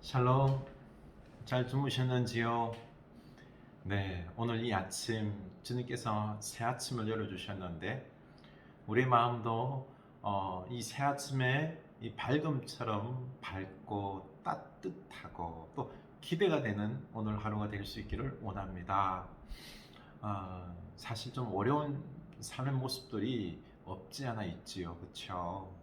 샬롬, 잘 주무셨는지요? 네, 오늘 이 아침 주님께서 새 아침을 열어주셨는데 우리 마음도 이 새 아침에 이 밝음처럼 밝고 따뜻하고 또 기대가 되는 오늘 하루가 될 수 있기를 원합니다. 사실 좀 어려운 삶의 모습들이 없지 않아 있지요, 그렇죠?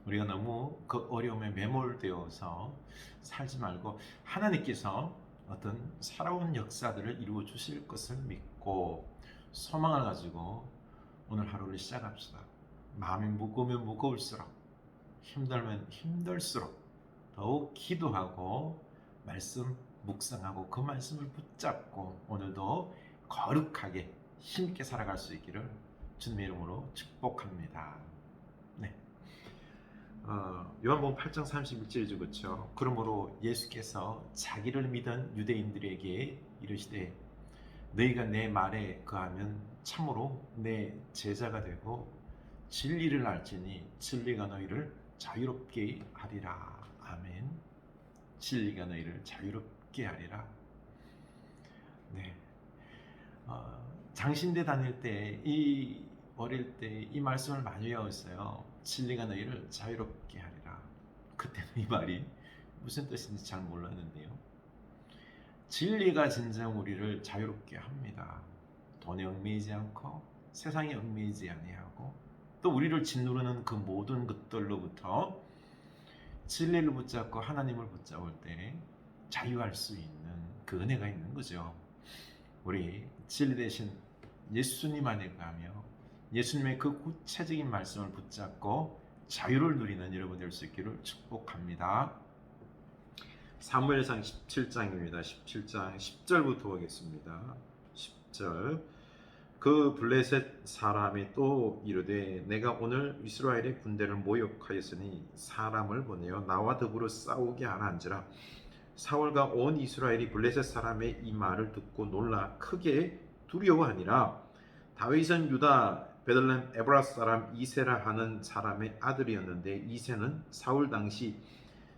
우리가 너무 그 어려움에 매몰되어서 살지 말고 하나님께서 어떤 살아온 역사들을 이루어 주실 것을 믿고 소망을 가지고 오늘 하루를 시작합시다. 마음이 무거우면 무거울수록, 힘들면 힘들수록 더욱 기도하고 말씀 묵상하고 그 말씀을 붙잡고 오늘도 거룩하게 힘있게 살아갈 수 있기를 주님의 이름으로 축복합니다. 네. 요한복음 8장 31절이죠, 그렇죠? 그러므로 예수께서 자기를 믿은 유대인들에게 이르시되 너희가 내 말에 거하면 참으로 내 제자가 되고 진리를 알지니 진리가 너희를 자유롭게 하리라. 아멘. 진리가 너희를 자유롭게 하리라. 네. 장신대 다닐 때 어릴 때 이 말씀을 많이 외웠어요. 진리가 너희를 자유롭게 하리라. 그때는 이 말이 무슨 뜻인지 잘 몰랐는데요. 진리가 진정 우리를 자유롭게 합니다. 돈에 얽매이지 않고 세상에 얽매이지 아니하고 또 우리를 짓누르는 그 모든 것들로부터 진리를 붙잡고 하나님을 붙잡을 때 자유할 수 있는 그 은혜가 있는 거죠. 우리 진리 대신 예수님 안에 가며 예수님의 그 구체적인 말씀을 붙잡고 자유를 누리는 여러분 될 수 있기를 축복합니다. 사무엘상 17장입니다. 17장 10절부터 보겠습니다. 10절. 그 블레셋 사람이 또 이르되 내가 오늘 이스라엘의 군대를 모욕하였으니 사람을 보내어 나와 더불어 싸우게 하라 한지라. 사울과 온 이스라엘이 블레셋 사람의 이 말을 듣고 놀라 크게 두려워하니라. 다윗은 유다 베들레헴 에브라 사람 이세라 하는 사람의 아들이었는데 이세는 사울 당시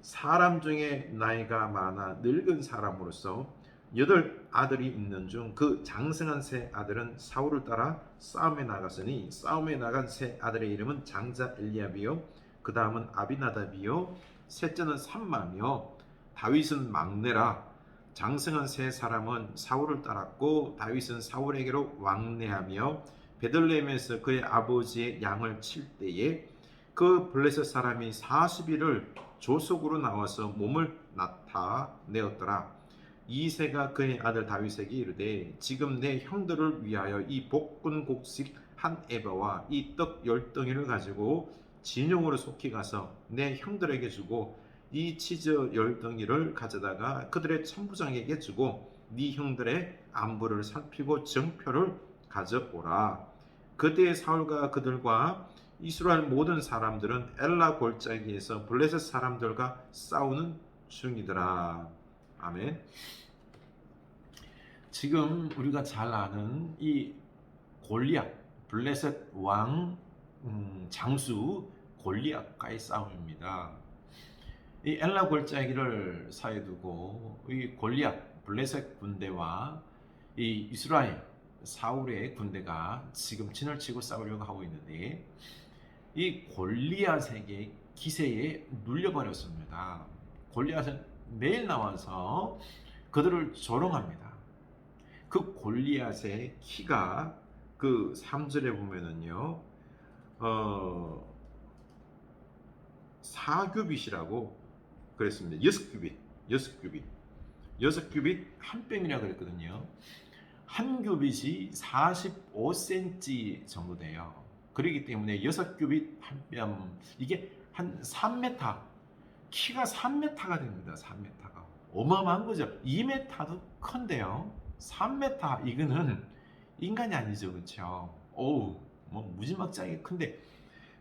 사람 중에 나이가 많아 늙은 사람으로서 8 아들이 있는 중 그 장성한 세 아들은 사울을 따라 싸움에 나갔으니 싸움에 나간 세 아들의 이름은 장자 엘리압이요 그 다음은 아비나답이요 셋째는 삼마며 다윗은 막내라. 장성한 세 사람은 사울을 따랐고 다윗은 사울에게로 왕래하며 베들레헴에서 그의 아버지의 양을 칠 때에 그 블레셋 사람이 40일을 조속으로 나와서 몸을 나타내었더라. 이새가 그의 아들 다윗에게 이르되 지금 내 형들을 위하여 이 볶은 곡식 한 에바와 이 떡 10덩이를 가지고 진영으로 속히 가서 내 형들에게 주고 이 치즈 10덩이를 가져다가 그들의 천부장에게 주고 네 형들의 안부를 살피고 정표를 가져오라. 그때 사울과 그들과 이스라엘 모든 사람들은 엘라 골짜기에서 블레셋 사람들과 싸우는 중이더라. 아멘. 지금 우리가 잘 아는 이 골리앗, 블레셋 왕 장수 골리앗과의 싸움입니다. 이 엘라 골짜기를 사이에 두고 이 골리앗, 블레셋 군대와 이 이스라엘 사울의 군대가 지금 진을 치고 싸우려고 하고 있는데 이 골리앗에게 기세에 눌려버렸습니다. 골리앗은 매일 나와서 그들을 조롱합니다. 그 골리앗의 키가 그 3절에 보면은요 4규빗이라고 그랬습니다. 6규빗 한 뼘이라 그랬거든요. 한 규빗이 45cm 정도 돼요. 그렇기 때문에 6규빗 한 뼘, 이게 한 3m, 키가 3m가 됩니다. 3m가 어마어마한 거죠. 2m도 큰데요. 3m, 이거는 인간이 아니죠, 그렇죠? 어우, 뭐 무지막지하게 큰데,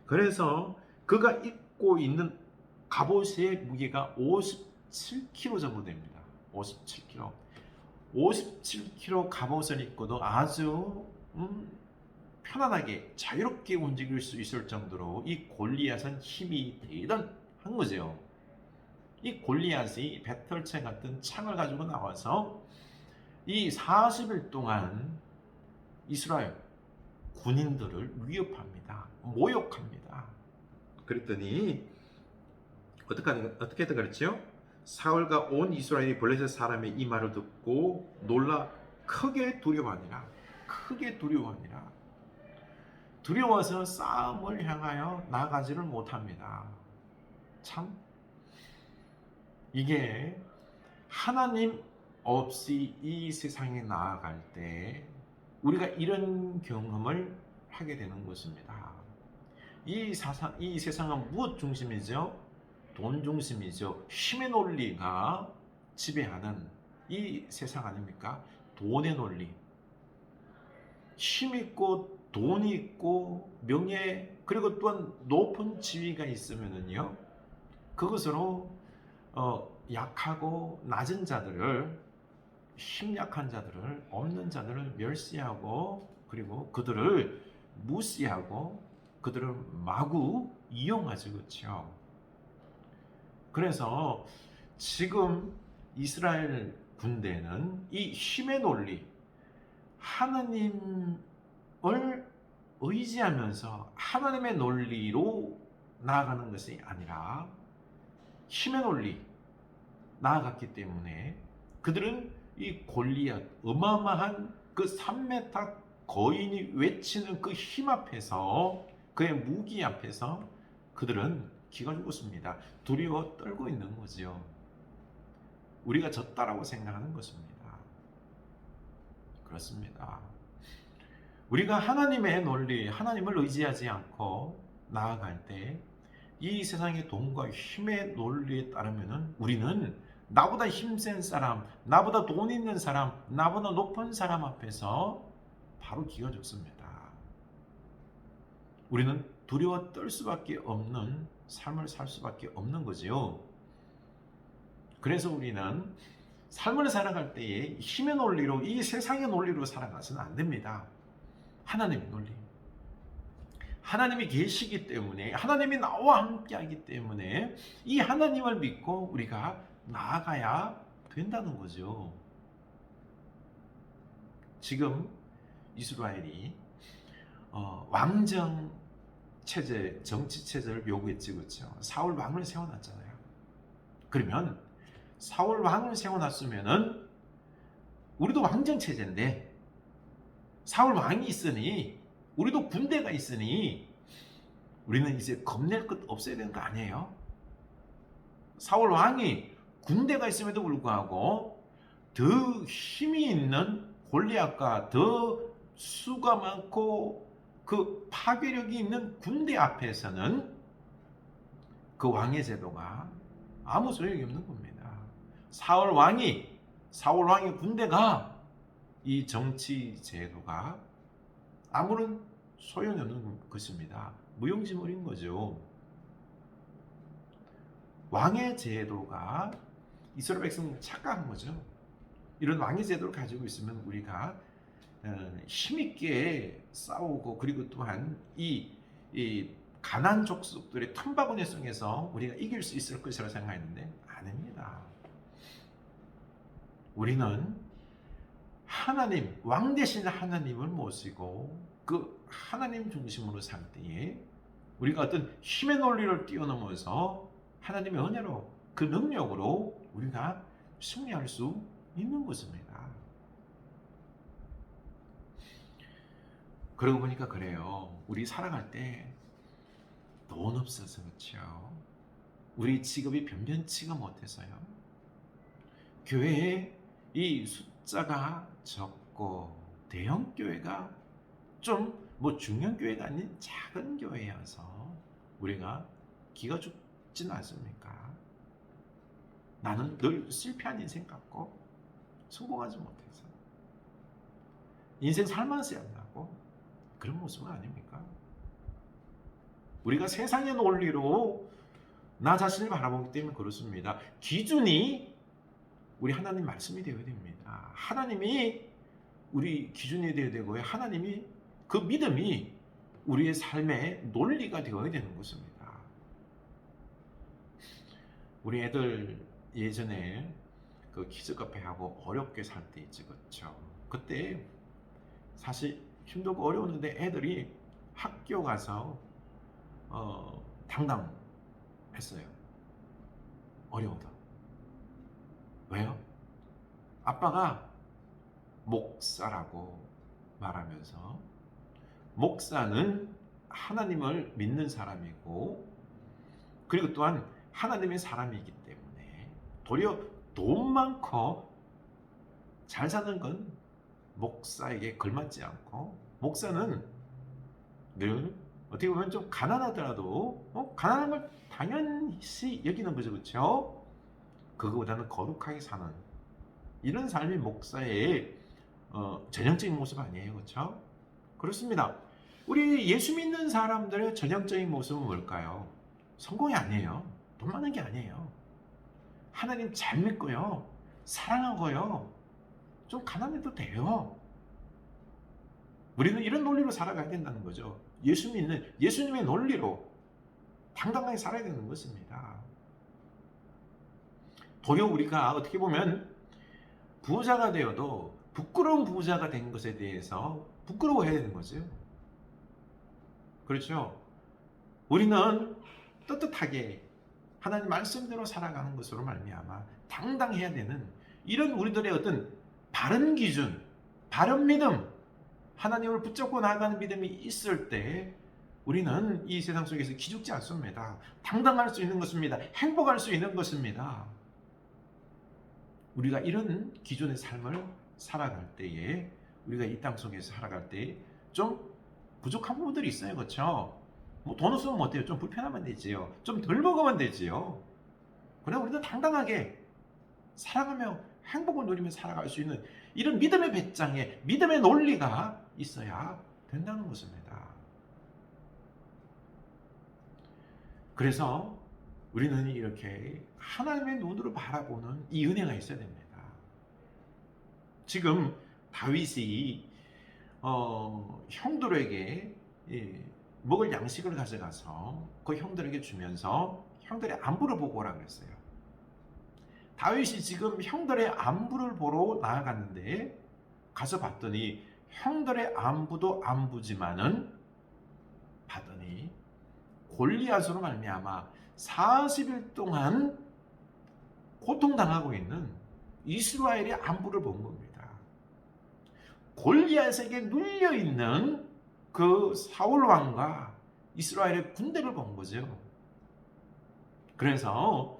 그래서 그가 입고 있는 갑옷의 무게가 57kg 정도 됩니다. 57kg. 57kg 갑옷을 입고도 아주 편안하게 자유롭게 움직일 수 있을 정도로 이 골리앗은 힘이 대단한 거죠. 이 골리앗이 배털채 같은 창을 가지고 나와서 이 40일 동안 이스라엘 군인들을 위협합니다. 모욕합니다. 그랬더니 어떻게 그랬죠? 사울과 온 이스라엘이 블레셋 사람의 이 말을 듣고 놀라 크게 두려워하니라. 크게 두려워하니라. 두려워서 싸움을 향하여 나가지를 못합니다. 참 이게 하나님 없이 이 세상에 나아갈 때 우리가 이런 경험을 하게 되는 것입니다. 이 세상은 무엇 중심이죠? 돈 중심이죠. 힘의 논리가 지배하는 이 세상 아닙니까? 돈의 논리. 힘 있고 돈이 있고 명예 그리고 또한 높은 지위가 있으면은요 그것으로 약하고 낮은 자들을 힘약한 자들을 없는 자들을 멸시하고 그리고 그들을 무시하고 그들을 마구 이용하죠. 그렇죠? 그래서 지금 이스라엘 군대는 이 힘의 논리 하나님을 의지하면서 하나님의 논리로 나아가는 것이 아니라 힘의 논리 나아갔기 때문에 그들은 이 골리앗 어마어마한 그 3m 거인이 외치는 그 힘 앞에서 그의 무기 앞에서 그들은 기가 죽었습니다. 두려워 떨고 있는 거죠. 우리가 졌다라고 생각하는 것입니다. 그렇습니다. 우리가 하나님의 논리, 하나님을 의지하지 않고 나아갈 때 이 세상의 돈과 힘의 논리에 따르면은 우리는 나보다 힘센 사람, 나보다 돈 있는 사람, 나보다 높은 사람 앞에서 바로 기가 죽습니다. 우리는 두려워 떨 수밖에 없는 삶을 살 수밖에 없는 거지요. 그래서 우리는 삶을 살아갈 때에 힘의 논리로 이 세상의 논리로 살아가서는 안 됩니다. 하나님의 논리. 하나님이 계시기 때문에 하나님이 나와 함께 하기 때문에 이 하나님을 믿고 우리가 나아가야 된다는 거죠. 지금 이스라엘이 왕정 체제, 정치 체제를 요구했지 그렇죠. 사울 왕을 세워놨잖아요. 그러면 사울 왕을 세워놨으면은 우리도 왕정 체제인데 사울 왕이 있으니 우리도 군대가 있으니 우리는 이제 겁낼 것 없어야 되는 거 아니에요? 사울 왕이 군대가 있음에도 불구하고 더 힘이 있는 골리앗과 더 수가 많고 그 파괴력이 있는 군대 앞에서는 그 왕의 제도가 아무 소용이 없는 겁니다. 사울 왕의 군대가 이 정치 제도가 아무런 소용이 없는 것입니다. 무용지물인 거죠. 왕의 제도가 이스라엘 백성은 착각한 거죠. 이런 왕의 제도를 가지고 있으면 우리가 힘있게 싸우고 그리고 또한 이 가난 족속들의 틈바구니 속에서 우리가 이길 수 있을 것이라고 생각했는데 아닙니다. 우리는 하나님, 왕 대신 하나님을 모시고 그 하나님 중심으로 살 때에 우리가 어떤 힘의 논리를 뛰어넘어서 하나님의 은혜로 그 능력으로 우리가 승리할 수 있는 것입니다. 그러고 보니까 그래요. 우리 살아갈 때 돈 없어서 그렇죠. 우리 직업이 변변치가 못해서요. 교회에 이 숫자가 적고 대형 교회가 좀 뭐 중형 교회가 아닌 작은 교회여서 우리가 기가 죽진 않습니까? 나는 늘 실패한 인생 같고 성공하지 못해서 인생 살맛이 안 나고 그런 모습은 아닙니까? 우리가 세상의 논리로 나 자신을 바라보기 때문에 그렇습니다. 기준이 우리 하나님 말씀이 되어야 됩니다. 하나님이 우리 기준이 되어야 되고요. 하나님이 그 믿음이 우리의 삶의 논리가 되어야 되는 것입니다. 우리 애들 예전에 그 키즈 카페 하고 어렵게 살 때 있지, 그쵸? 그때 사실 힘들고 어려웠는데 애들이 학교 가서 당당했어요. 어려워도. 왜요? 아빠가 목사라고 말하면서, 목사는 하나님을 믿는 사람이고, 그리고 또한 하나님의 사람이기 때문에 도리어 돈 많고 잘 사는 건 목사에게 걸맞지 않고, 목사는 늘 어떻게 보면 좀 가난하더라도 가난한 걸 당연시 여기는 거죠, 그렇죠? 그거보다는 거룩하게 사는 이런 삶이 목사의 전형적인 모습 아니에요, 그렇죠? 그렇습니다. 우리 예수 믿는 사람들의 전형적인 모습은 뭘까요? 성공이 아니에요. 돈 많은 게 아니에요. 하나님 잘 믿고요, 사랑하고요, 좀 가난해도 돼요. 우리는 이런 논리로 살아가야 된다는 거죠. 예수 믿는 예수님의 논리로 당당하게 살아야 되는 것입니다. 도리어 우리가 어떻게 보면 부자가 되어도 부끄러운 부자가 된 것에 대해서 부끄러워해야 되는 거죠. 그렇죠? 우리는 떳떳하게 하나님 말씀대로 살아가는 것으로 말미암아 당당해야 되는 이런 우리들의 어떤 바른 기준, 바른 믿음, 하나님을 붙잡고 나아가는 믿음이 있을 때 우리는 이 세상 속에서 기죽지 않습니다. 당당할 수 있는 것입니다. 행복할 수 있는 것입니다. 우리가 이런 기존의 삶을 살아갈 때에, 우리가 이 땅 속에서 살아갈 때 좀 부족한 부분들이 있어요, 그렇죠? 뭐 돈 없으면 뭐 어때요? 좀 불편하면 되지요. 좀 덜 먹으면 되지요. 그래 우리는 당당하게 살아가며 행복을 누리며 살아갈 수 있는 이런 믿음의 배짱에 믿음의 논리가 있어야 된다는 것입니다. 그래서 우리는 이렇게 하나님의 눈으로 바라보는 이 은혜가 있어야 됩니다. 지금 다윗이 형들에게 먹을 양식을 가져가서 그 형들에게 주면서 형들의 안부를 보고 오라 그랬어요. 다윗이 지금 형들의 안부를 보러 나아갔는데, 가서 봤더니 형들의 안부도 안부지만은 봤더니 골리앗으로 말미암아 40일 동안 고통당하고 있는 이스라엘의 안부를 본 겁니다. 골리앗에게 눌려있는 그 사울 왕과 이스라엘의 군대를 본 거죠. 그래서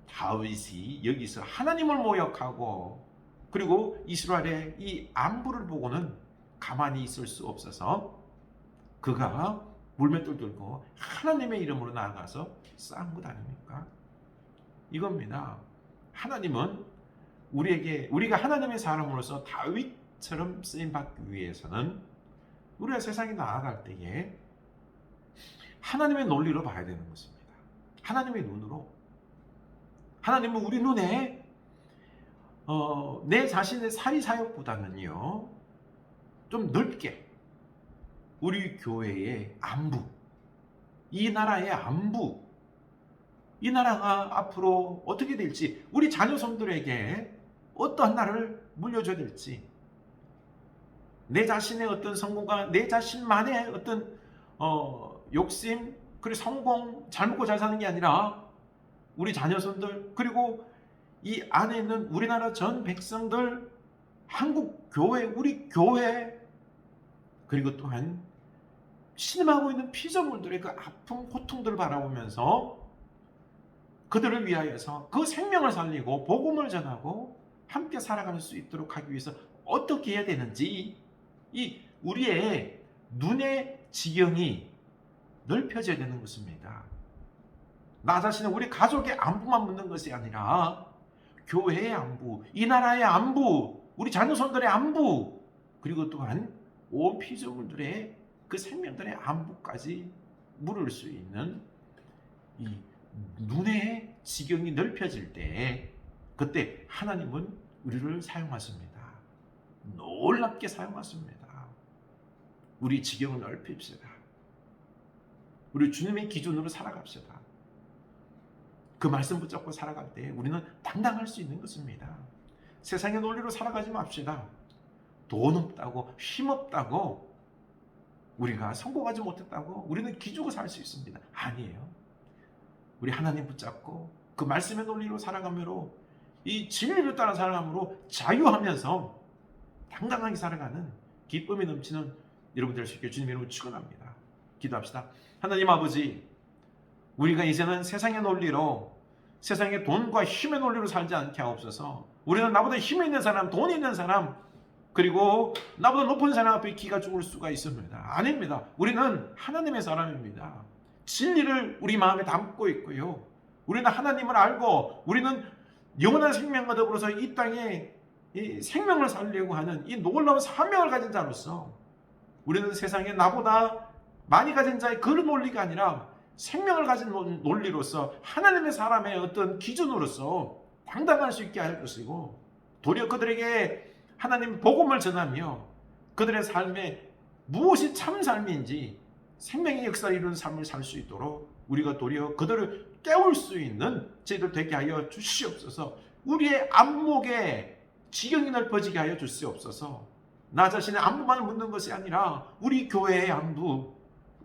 다윗이 여기서 하나님을 모욕하고 그리고 이스라엘의 이 안부를 보고는 가만히 있을 수 없어서 그가 물맷돌 들고 하나님의 이름으로 나아가서 싸운 것 아닙니까? 이겁니다. 하나님은 우리가 하나님의 사람으로서 다윗처럼 쓰임받기 위해서는 우리가 세상에 나아갈 때에 하나님의 논리로 봐야 되는 것입니다. 하나님의 눈으로. 하나님은 우리 눈에 내 자신의 사리사욕보다는요, 좀 넓게 우리 교회의 안부, 이 나라의 안부, 이 나라가 앞으로 어떻게 될지, 우리 자녀손들에게 어떠한 나라를 물려줘야 될지, 내 자신의 어떤 성공과 내 자신만의 어떤 욕심, 그리고 성공, 잘 먹고 잘 사는 게 아니라 우리 자녀손들, 그리고 이 안에 있는 우리나라 전 백성들, 한국 교회, 우리 교회, 그리고 또한 신음하고 있는 피조물들의 그 아픔, 고통들을 바라보면서 그들을 위하여서 그 생명을 살리고 복음을 전하고 함께 살아갈 수 있도록 하기 위해서 어떻게 해야 되는지, 이 우리의 눈의 지경이 넓혀져야 되는 것입니다. 나 자신은 우리 가족의 안부만 묻는 것이 아니라 교회의 안부, 이 나라의 안부, 우리 자녀손들의 안부, 그리고 또한 온 피조물들의 그 생명들의 안부까지 물을 수 있는 이 눈의 지경이 넓혀질 때, 그때 하나님은 우리를 사용하십니다. 놀랍게 사용하십니다. 우리 지경을 넓힙시다. 우리 주님의 기준으로 살아갑시다. 그 말씀 붙잡고 살아갈 때 우리는 당당할 수 있는 것입니다. 세상의 논리로 살아가지 맙시다. 돈 없다고, 힘 없다고, 우리가 성공하지 못했다고 우리는 기죽어 살 수 있습니다. 아니에요. 우리 하나님 붙잡고 그 말씀의 논리로 살아가므로, 이 진리를 따라 살아가므로 자유하면서 당당하게 살아가는 기쁨이 넘치는 여러분들 수 있게 주님의 이름으로 축원합니다. 기도합시다. 하나님 아버지, 우리가 이제는 세상의 논리로, 세상의 돈과 힘의 논리로 살지 않게 하옵소서. 우리는 나보다 힘이 있는 사람, 돈이 있는 사람, 그리고 나보다 높은 사람 앞에 기가 죽을 수가 있습니다. 아닙니다. 우리는 하나님의 사람입니다. 진리를 우리 마음에 담고 있고요, 우리는 하나님을 알고, 우리는 영원한 생명과 더불어서 이 땅에 이 생명을 살려고 하는 이 놀라운 사명을 가진 자로서, 우리는 세상에 나보다 많이 가진 자의 그런 논리가 아니라 생명을 가진 논리로서 하나님의 사람의 어떤 기준으로서 당당할 수 있게 할 것이고, 도리어 그들에게 하나님 복음을 전하며 그들의 삶에 무엇이 참 삶인지 생명의 역사를 이루는 삶을 살 수 있도록 우리가 도리어 그들을 깨울 수 있는 저희들 되게 하여 주시옵소서. 우리의 안목에 지경이 넓어지게 하여 주시옵소서. 나 자신의 안부만을 묻는 것이 아니라 우리 교회의 안부,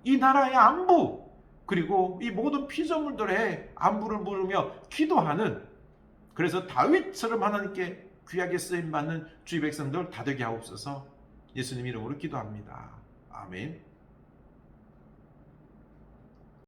이 나라의 안부, 그리고 이 모든 피조물들의 안부를 물으며 기도하는, 그래서 다윗처럼 하나님께 귀하게 쓰임받는 주의 백성들 다 되게 하옵소서. 예수님 이름으로 기도합니다. 아멘.